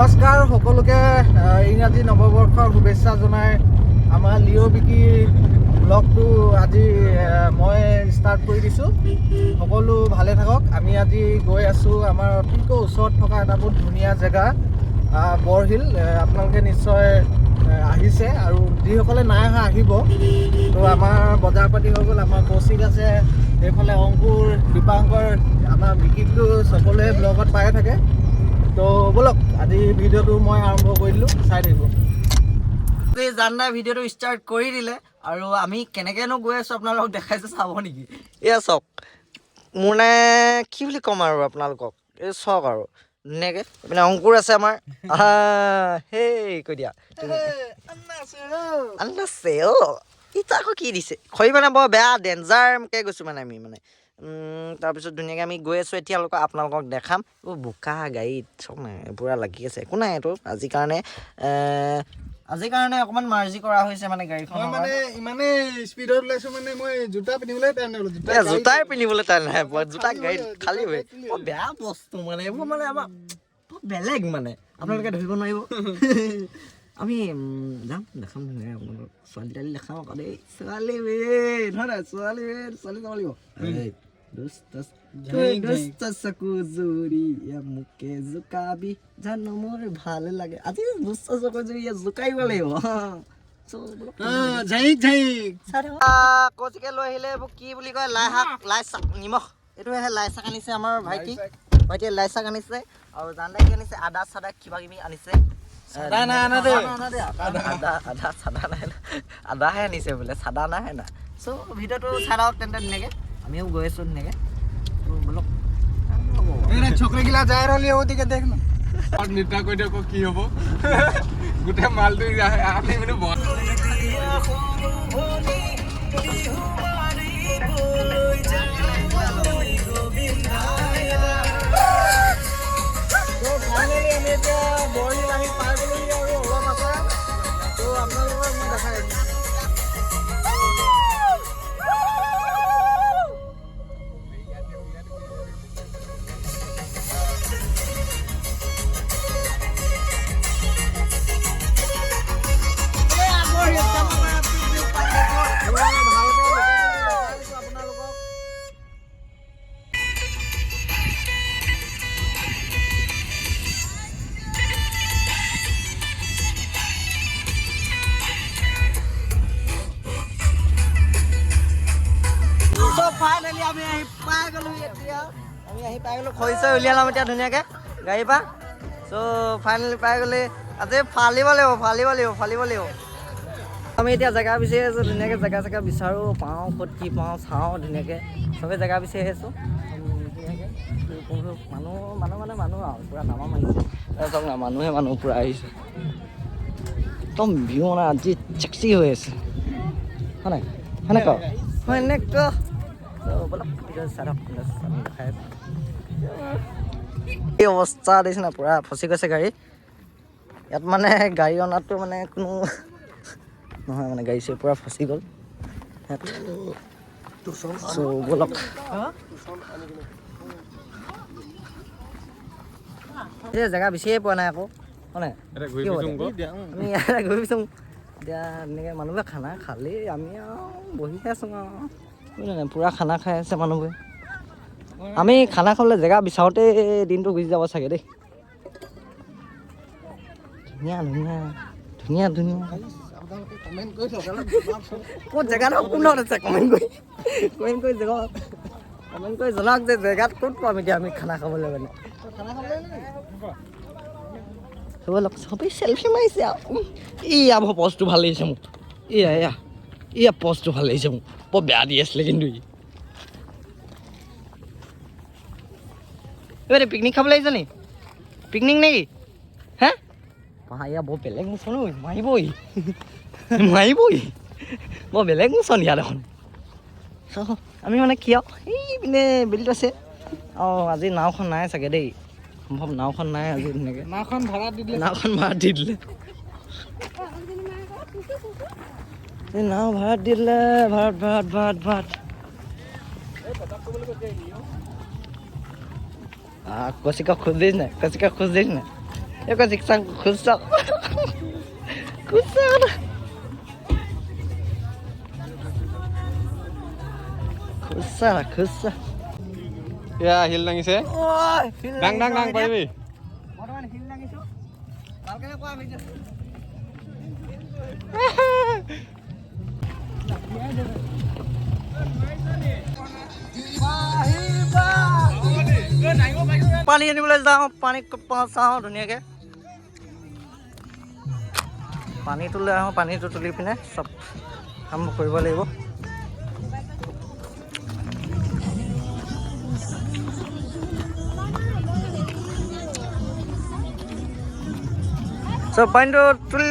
নমস্কাৰ সকলোকে ইংৰাজী নৱবৰ্ষৰ শুভেচ্ছা জনাই আমাৰ লিঅ' বিকি ব্লগটো আজি মই ষ্টাৰ্ট কৰি দিছোঁ। সকলো ভালে থাকক। আমি আজি গৈ আছোঁ আমাৰ অতিকৈ ওচৰত থকা এটা বহুত ধুনীয়া জেগা বৰহিল। আপোনালোকে নিশ্চয় আহিছে আৰু যিসকলে নাই অহা আহিব। তো আমাৰ বজাৰ পাতি হৈ গ'ল। আমাৰ কৌশিক আছে, এইফালে অংকুৰ, দীপাংকৰ, আমাৰ বিকিকটো সকলোৱে ব্লগত পায়ে থাকে। তো বলক আজি ভিডিঅ'টো মই আৰম্ভ কৰি দিলোঁ, চাই থাকিব। জানাই ভিডিঅ'টো ষ্টাৰ্ট কৰি দিলে আৰু আমি কেনেকৈনো গৈ আছোঁ আপোনালোকক দেখাইছোঁ, চাব নেকি? এয়া চাওক, মোৰ নে কি বুলি ক'ম আৰু আপোনালোকক, এই চাওক আৰু ধুনীয়াকৈ। এইপিনে অংকুৰ আছে আমাৰ। সেই কৈ দিয়া আন্দাছে অ' ইটা আকৌ কি দিছে খৰি মানে বৰ বেয়া ডেঞ্জাৰকৈ গৈছোঁ মানে আমি মানে তাৰপিছত ধুনীয়াকৈ আমি গৈ আছোঁ। এতিয়া আপোনালোকক দেখাম। বোকা গাড়ীত চব নাই পূৰা লাগি আছে, একো নাই। এইটো আজিৰ কাৰণে অকণমান মাৰ্জি কৰা হৈছে মানে গাড়ীখন। মানে ইমানেই স্পীডত ওলাইছোঁ মানে মই জোতা পিন্ধিবলৈ টাইম নাই। জোতাই পিন্ধিবলৈ টাইম নাই পোৱা, জোতা গাড়ীত খালী হৈ বেয়া বস্তু মানে এইবোৰ মানে আমাৰ বেলেগ মানে আপোনালোকে ধৰিব নোৱাৰিব। আমি যাম, দেখাম ধুনীয়াকৈ আপোনালোকক। ছোৱালী তোৱালী দেখাম আকৌ দেই। ছোৱালী নহয় নাই, ছোৱালী ছোৱালী যাব লাগিব। চকু জুৰিয়া মোকে জোকাবি জানো মোৰ ভাল লাগে। আজি চকু জুৰিয়া জোকাৰিব লাগিব। কৌশিকে লৈ আহিলে এইবোৰ কি বুলি কয়, লাই শাক, লাই শাক, নিমখ। এইটোহে লাই শাক আনিছে আমাৰ ভাইটিয়ে লাই শাক আনিছে আৰু জানদাই কি আনিছে, আদা চাদা কিবা কিবি আনিছে। আদাহে আনিছে বোলে, চাদা নাই না। চ' ভিডিঅ'টো চাই লওক তেন্তে ধুনীয়াকৈ। আমিও গৈ আছোঁ ধুনীয়াকৈ। বলক চকৰিগিলা যাই ৰলি ওদিকে দেখ না নিতা কৈ দিয়ক কি হ'ব। গোটেই মালটো আমি মানে ফাইনেলি আমি এতিয়া বৰহিল আহি পাই গ'লোহি আৰু অলপ আছে। তো আপোনালোকক মই দেখাই আছোঁ। ফাইনেলি আমি আহি পাই গ'লো। এতিয়া আমি আহি পাই গ'লোঁ, খৰি চৰি উলিয়াই ল'ম এতিয়া ধুনীয়াকৈ গাড়ীৰ পৰা। চ' ফাইনেলি পাই গ'লে আজি ফালিব লাগিব। আমি এতিয়া জেগা বিচাৰি আছোঁ ধুনীয়াকৈ। জেগা বিচাৰোঁ, পাওঁ ক'ত কি পাওঁ চাওঁ ধুনীয়াকৈ। চবেই জেগা বিচাৰি আছোঁ ধুনীয়াকৈ। মানুহ আৰু পূৰা নামা মাৰিছে। চাওক না, মানুহ পূৰা আহিছে। একদম ভিউ মানে আজি চেক্সি হৈ আছে হয় নাই, সেনেকুৱা এই অৱস্থা দেখিছে না, পূৰা ফচি গৈছে গাড়ী। ইয়াত মানে গাড়ী অনাটো মানে কোনো নহয় মানে, গাড়ী পূৰা ফচি গ'ল ইয়াত। বলক এই জেগা বিচাৰিয়ে পোৱা নাই আকৌ হয় নাই। আমি ইয়াতে ঘূৰি ফুৰিছোঁ এতিয়া ধুনীয়াকৈ। মানুহবোৰে খানা খালে, আমি আৰু বহিহে আছোঁ আৰু পূৰা খানা খাই আছে মানুহবোৰে। আমি খানা খাবলৈ জেগা বিচাৰোঁতে দিনটো গুচি যাব চাগে দেই। ধুনীয়া ক'ত জেগাটো কোনত আছে কমেণ্ট কৰি জনাওক যে জেগাত ক'ত পাম এতিয়া আমি খানা খাবলৈ মানে। সবেই চেল্ফি মাৰিছে আৰু এয়া পজটো ভাল লাগিছে মোক। এয়া পজটো ভাল লাগিছে মোক, বৰ বেয়া দি আছিলে কিন্তু এই পিকনিক খাবলৈ আহিছ নি? পিকনিক নেকি হে? এয়া বৰ বেলেগ মোচন মাৰিবই বৰ বেলেগ মোচন ইয়াত দেখোন। আমি মানে কি আৰু এই পিনে বেলিত আছে। আজি নাওখন নাই চাগে দেই, সম্ভৱ নাওখন নাই আজি। ধুনীয়াকৈ নাওখন ভাড়া দি দিলে নাও ভাড়াত দি দিলে। ভাড়াত কৌশিকক খোজ দিছ নাই? Eko jiksang khusak. Khusak. Khusak. Ya, hill nangisে ডাং পাৰিবি বৰ্তমান হিল দাঙিছো ভালকে কোৱা ভিডিঅ পানী আনিবলৈ যাওঁ পানী চাওঁ ধুনীয়াকৈ পানীটো লৈ আহোঁ পানীটো তুলি পিনে চব কাম কৰিব লাগিব চব পানীটো তুলি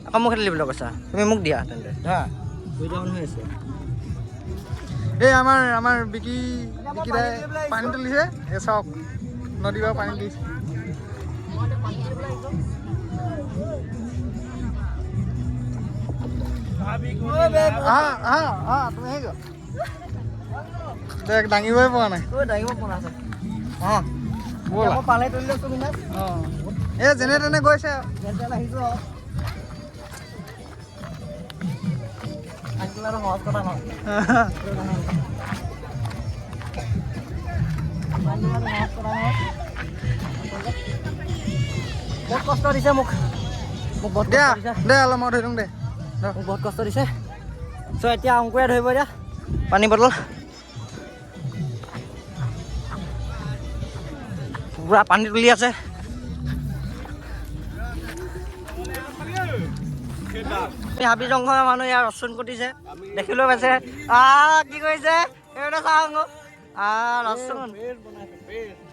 আকৌ মোক খেলি দিবলৈ কৈছা তুমি মোক দিয়া তেন্তে ধৰা দুইটা মানুহ হৈ আছে এই আমাৰ বিকিদাই পানী তুলিছে এই চাওক নদীৰ পৰা পানী দিছে তুমি আহি যোৱা দেখ দাঙিবই পৰা নাই দাঙিব পৰা আছে ব'লা মই পালে তুলি লৈছোঁ বিনাশ এই যেনে তেনে গৈছে যেন আহিছোঁ আজিকালি আৰু সহজ কথা নহয় বহুত কষ্ট দিছে মোক বহুত দে কষ্ট দিছে দে অলপ মই ধৰি দিওঁ দে মোক বহুত কষ্ট দিছে চ' এতিয়া অংকুৰে ধৰিব এতিয়া পানী বটল পুৰা পানী তুলি আছে হাবি জংঘলৰ মানুহ ইয়াৰ ৰচুন কুটিছে দেখিলেও পাইছে কি কৰিছে এইটো চাওঁ ৰচুন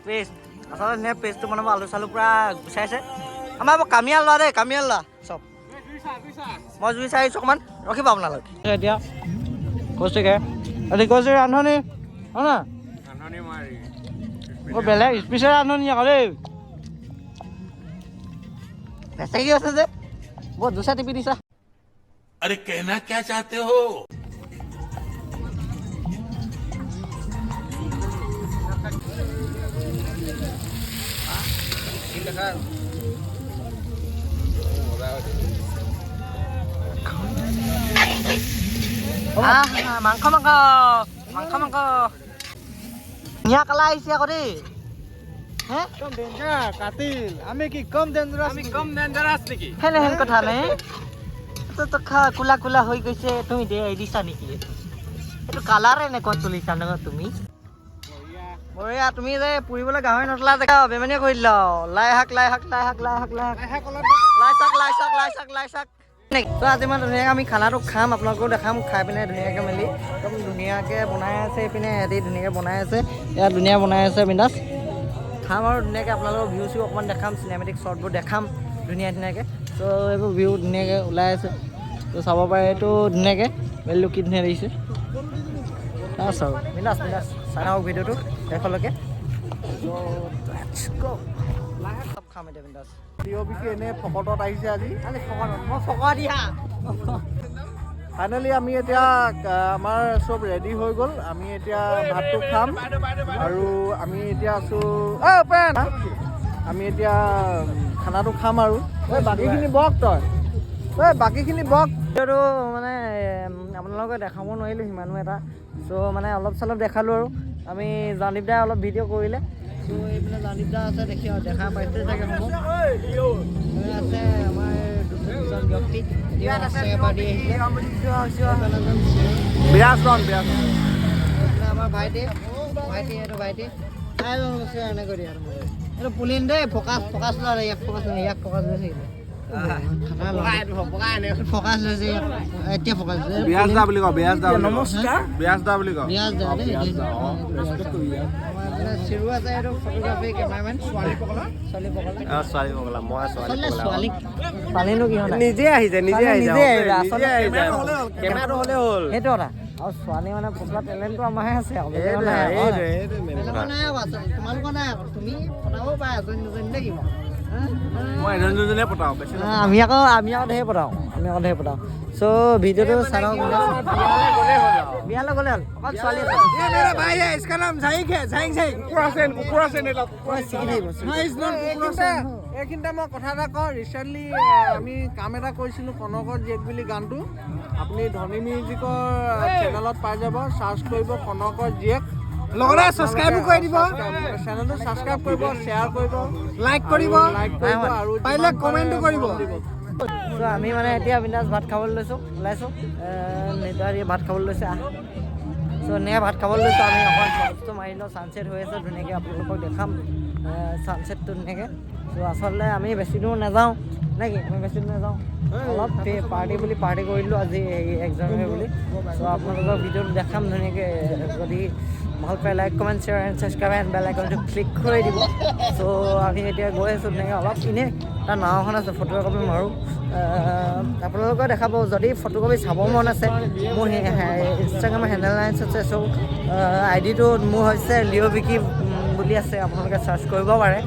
পেষ্ট আচলতে ধুনীয়া পেষ্টটো বনাব আলু চালু পুৰা গুচাইছে আমাৰ কামিয়াল লোৱা দেই কামিয়াল লোৱা চব মই জুই চাই আহিছোঁ অকণমান ৰখিব আপোনালোকে এতিয়া কৈছেগৈ কৈছে ৰান্ধনি হয় না বেলেগ স্পেচিয়েল ৰান্ধনি আকৌ দেই বেচাকি আছে যে বহুত দুচা টিপি দিছা अरे कहना क्या चाहते हो মাংস ধুনীয়া কালা আহিছে আকৌ দেই কম ডেঞ্জাৰ কাটিল আমি কি কম ডেঞ্জাৰাছ নেকি সেনেহেন কথা নাই তো কোলা কোলা হৈ গৈছে তুমি দে দিছা নেকি এইটো কালাৰ এনেকুৱা তুলিছা ন তুমি বঢ়িয়া তুমি যে পুৰিবলৈ গাহৰি নতলা দেখা বেমানীয়ে কৰি দিলা লাই শাক তো আজি মানে ধুনীয়াকৈ আমি খানাটো খাম আপোনালোকেও দেখাম খাই পিনে ধুনীয়াকৈ মেলি একদম ধুনীয়াকৈ বনাই আছে এইপিনে সিহঁতি ধুনীয়াকৈ বনাই আছে ইয়াত ধুনীয়া বনাই আছে বিন্দাছ খাম আৰু ধুনীয়াকৈ আপোনালোকৰ ভিউ চিউ অকণমান দেখাম চিনেমেটিক শ্বৰ্টবোৰ দেখাম ধুনীয়াকৈ চ' এইবোৰ ভিউ ধুনীয়াকৈ ওলাই আছে ত' চাব পাৰে এইটো ধুনীয়াকৈ মেলিটো কি ধুনীয়া লাগিছে বাছ আৰু বিন্দাছ চাই থাকক ভিডিঅ'টো শেষলৈকে চব খাম এতিয়া বিন্দাছ বিকি এনে ফকটত আহিছে আজি মই ফকৰা দিয়া ফাইনেলি আমি এতিয়া আমাৰ চব ৰেডি হৈ গ'ল আমি এতিয়া ভাতটো খাম আৰু আমি এতিয়া আছোঁ আমি এতিয়া খানাটো খাম আৰু বাকীখিনি বক বাকীখিনি বক ভিডিঅ'টো মানে আপোনালোকে দেখাব নোৱাৰিলোঁ সিমানো এটা চ' মানে অলপ চলপ দেখালোঁ আৰু আমি জানিব দাই অলপ ভিডিঅ' কৰিলে চ' এইপিনে জানিব দা আছে দেখা পাইছে চাগে সমূহ আছে আমাৰ দুজন ব্যক্তি আমাৰ ভাইটি এনেকৈ দিয়ে এইটো পুলিন দেই ফকাচ লোৱা ইয়াক ফকাচ লৈছে ফকাচ লৈছে এতিয়া ফকাচ বিয়াজ দা বুলি কওঁ নমস্কাৰ বিয়াজ দা বুলি কওঁ চিৰু আছে এইটো ফটোগ্ৰাফী কেমেৰামেন ছোৱালী পকলা মই ছোৱালী পালিনো কি হ'ল নিজে আহিছে কেমেৰাটো হ'লে হ'ল সেইটো কথা আৰু ছোৱালী মানে পকলা টেলেণ্টটো আমাৰহে আছে তোমালোকৰ নাই আকৌ তুমি ফটাব পাৰা এজনী দুজনী নে কিবা মই এজন দুজনে পতাও বেছি আমি আকৌ ধেৰ পতাওঁ চ' ভিডিঅ'টো চাই লওঁ বিয়ালৈ গ'লে হ'ল অকল ছোৱালী আছে ভাই इसका नाम झाइक है झाइक कुकुरा सेन এইখিনিতে মই কথা এটা কওঁ ৰিচেণ্টলি আমি কাম এটা কৰিছিলোঁ কনকৰ জীয়েক বুলি গানটো আপুনি ধনী মিউজিকৰ চেনেলত পাই যাব চাৰ্চ কৰিব কনকৰ জীয়েক লগতে সাবস্ক্ৰাইব কৰি দিব চেনেলটো ছাবস্ক্ৰাইব কৰিব শ্বেয়াৰ কৰিব লাইক কৰিব আৰু পাৰিলে কমেণ্টো কৰিব চ' আমি মানে এতিয়া বিন্দাছ ভাত খাবলৈ ওলাইছোঁ নেতাৰী ভাত খাবলৈ লৈছে চ' এনেকৈ ভাত খাবলৈ লৈছোঁ আমি অকণ ফটো মাৰি লওঁ ছানছেট হৈ আছে ধুনীয়াকৈ আপোনালোকক দেখাম ছানছেটটো ধুনীয়াকৈ চ' আচলতে আমি বেছি দূৰ নাযাওঁ নেকি আমি বেছি দূৰ নাযাওঁ অলপ পাৰ্টি বুলি পাৰ্টি কৰিলোঁ আজি এক্সামে বুলি চ' আপোনালোকৰ ভিডিঅ'টো দেখাম ধুনীয়াকৈ যদি ভাল পায় like comment share and subscribe and bell আইকনটো ক্লিক কৰি দিব চ' আমি এতিয়া গৈ আছোঁ ধুনীয়াকৈ অলপ এনেই তাৰ নাও এখন আছে ফটো একপি মাৰোঁ আপোনালোকে দেখাব যদি ফটোকপি চাব মন আছে মোৰ ইনষ্টাগ্ৰামৰ হেণ্ডেল লাইনছ আছে চ' আইডিটো মোৰ হৈছে লিঅ' বিকি বুলি আছে আপোনালোকে চাৰ্চ কৰিব পাৰে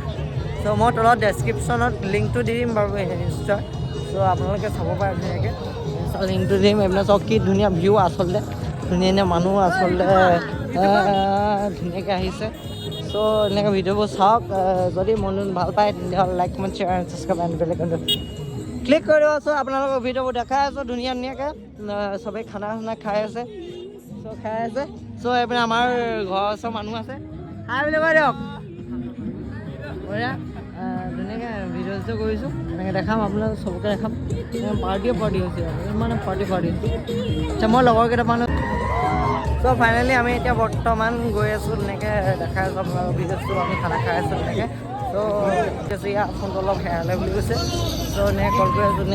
চ' মই তলত ডেছক্ৰিপশ্যনত লিংকটো দি দিম বাৰু ইনষ্টাৰ চ' আপোনালোকে চাব পাৰে ধুনীয়াকৈ ইনষ্টাৰ লিংকটো দিম এইবিলাক চাওক কি ধুনীয়া ভিউ আচলতে ধুনীয়া মানুহ আচলতে ধুনীয়াকৈ আহিছে চ' এনেকৈ ভিডিঅ'বোৰ চাওক যদি মন ভাল পায় তেতিয়াহ'লে like comment share and subscribe and bell আইকনটো ক্লিক কৰি দিব চ' আপোনালোকৰ ভিডিঅ'বোৰ দেখাই আছোঁ ধুনীয়াকৈ চবেই খানা খাই আছে চ' এইপিনে আমাৰ ঘৰৰ ওচৰৰ মানুহ আছে হাই বুলি কৈ দিয়ক বঢ়িয়া ধুনীয়াকৈ ভিডিঅ' চিডিঅ' কৰিছোঁ এনেকৈ দেখাম আপোনালোক চবকে দেখাম পাৰ্টি হৈছে মানে পাৰ্টি আচ্ছা মই লগৰ কেইটামান চ' ফাইনেলি আমি এতিয়া বৰ্তমান গৈ আছোঁ তেনেকৈ দেখাই আছোঁ আপোনালোকৰ ভিডিঅ'টো আমি খানা খাই আছোঁ তেনেকৈ চ' ইয়াৰ ফোনটো অলপ হেৰালে বুলি কৈছে চ' এনেকৈ কল কৰি আছোঁ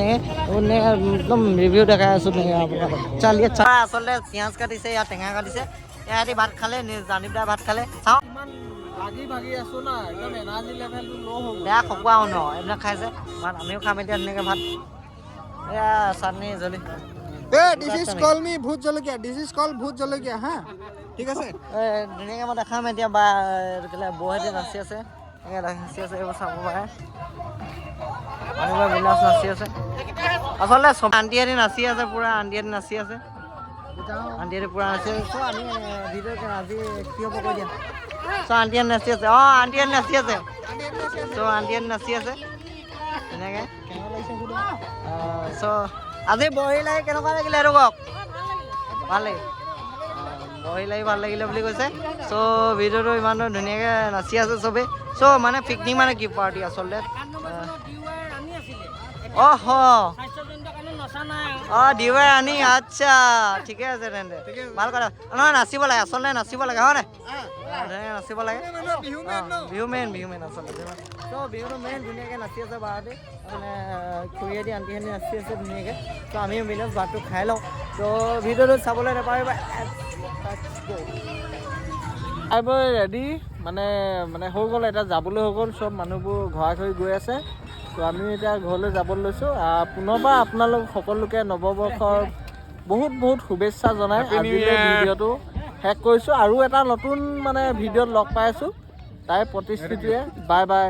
এনেকৈ একদম ৰিভিউ দেখাই আছোঁ তেনেকৈ আপোনালোকক চালি আচলতে পিঁয়াজ কাটিছে ইয়াত টেঙা কাটিছে ইয়াতে ভাত খালে জানিব দা ভাত খালে চাওঁ ভাগি আছোঁ না একদম এনাৰ্জি লেভেলটো ল' হ'ব বেয়া খকুৱাও ন এইবিলাক খাইছে ভাত আমিও খাম এতিয়া ধুনীয়াকৈ ভাত এয়া চাটনি জলি দিছ ইজ কল মি ভূত জলকীয়া দিছ ইজ কল ভূত জলকীয়া হা ঠিক আছে ধুনীয়াকৈ মই দেখাম এতিয়া বা বৌহেঁতে নাচি আছে এনেকৈ নাচি আছে এইবোৰ চাব পাৰে মানুহবোৰ বিন্দাছ নাচি আছে আচলতে চব আণ্টিহঁতে নাচি আছে পূৰা আণ্টিহঁতে নাচি আছে পূৰা নাচি আছে চ' আমি ভিডিঅ'ত আজি কি হ'ব কৈ দিয়া চ' আণ্টিহঁতে নাচি আছে আণ্টিহঁতে নাচি আছে চ' আণ্টিহঁতে নাচি আছে তেনেকৈ চ' আজি বহি লাগি কেনেকুৱা লাগিলে এইটো কওক ভাল লাগিল বহি লাগি ভাল লাগিলে বুলি কৈছে চ' ভিডিঅ'টো ইমান ধুনীয়াকৈ নাচি আছে চবেই চ' মানে পিকনিক মানে কি পাৰ্টি আচলতে দিৱাই আনি আচ্ছা ঠিকে আছে তেন্তে ভাল কথা নহয় নাচিব লাগে আচলতে নাচিব লাগে হয় নাই ধুনীয়াকৈ নাচিব লাগে বিহু মেইন আচলতে চ' বিহুটো মেইন ধুনীয়াকৈ নাচি আছে বাৰতে মানে খুৰীয়েদি আণ্টিহঁতি নাচি আছে ধুনীয়াকৈ চ' আমিও মিলত ভাতটো খাই লওঁ চ' ভিডিঅ'টো চাবলৈ নাপাৰিবা খাই বৈ ৰেডি মানে হৈ গ'ল এতিয়া যাবলৈ হৈ গ'ল চব মানুহবোৰ ঘৰা ঘৰি গৈ আছে ত' আমি এতিয়া ঘৰলৈ যাবলৈ লৈছোঁ পুনৰবাৰ আপোনালোক সকলোকে নৱবৰ্ষৰ বহুত শুভেচ্ছা জনাই আজিলৈ ভিডিঅ'টো শেষ কৰিছোঁ আৰু এটা নতুন মানে ভিডিঅ'ত লগ পাই আছোঁ তাইৰ প্ৰতিশ্ৰুতিৰে বাই বাই